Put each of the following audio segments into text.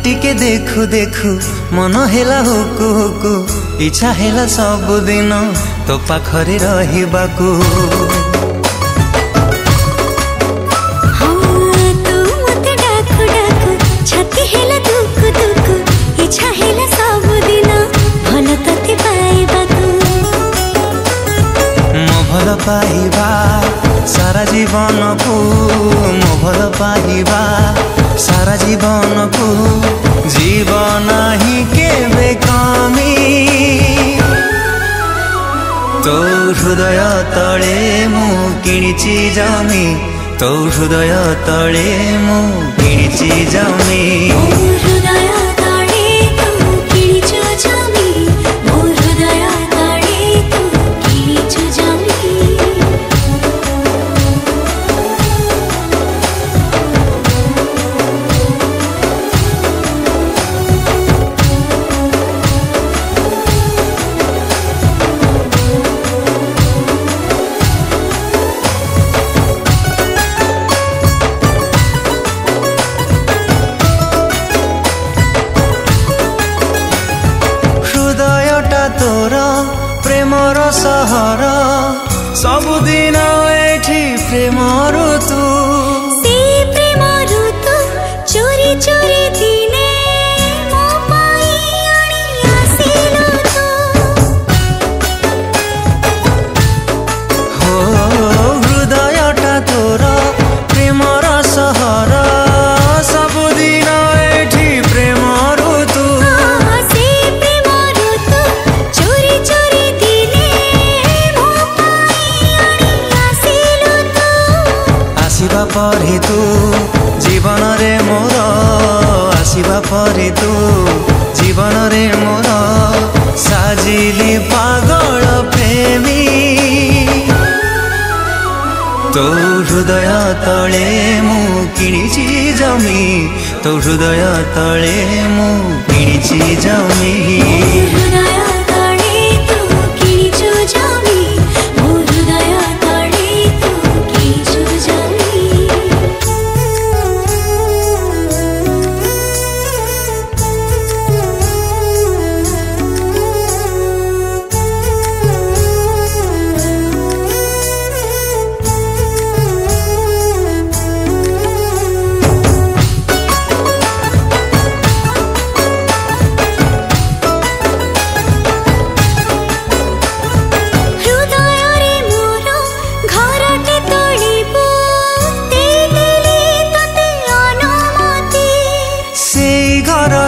टिके देखु देखु मन हेला हुकु हुकु इच्छा हेला सब दिन तो पाखरे रहिबाकू भल पाइबा सारा जीवन को मो भल पाइबा सारा जीवन को जीवन ही केबे कमी तो हृदय तले मु किणिची जमी तो हृदय तले मु किणिची जमी तोर प्रेमर सहर सबुदिन एठी प्रेम ऋतु से प्रेम ऋतु चोरी चोरी दिने मो पाई आनी आसिलो हो हृदयटा तोर प्रेमर सहर सबुदिन एठी प्रेम ऋतु आसिबा परे तू जीवन रे मोर आसिबा परे तू जीवन रे मोर साजिली पागल प्रेमी तो हृदय तले मु किणिची जमी तो हृदय तले मु किणिची जमी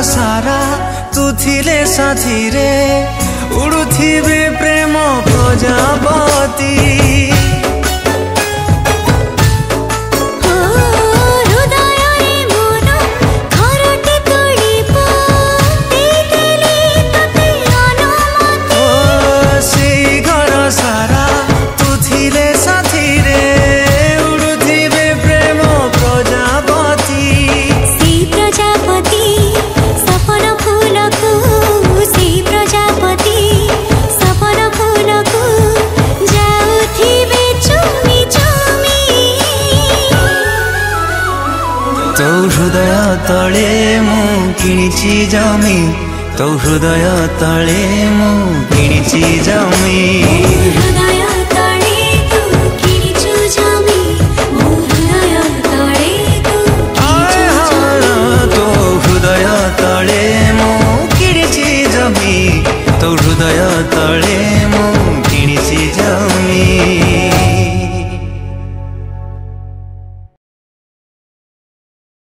सारा तू थिले साथी रे उड़ुथिबे प्रेम प्रजापति तो हृदय तले मु किणिची जमी तो हृदय तले मु किणिची जमी हृदय तले तू किणिचु जमी मो हृदय तले तू तो हृदय तले मु किणिची जमी तो हृदय तले मु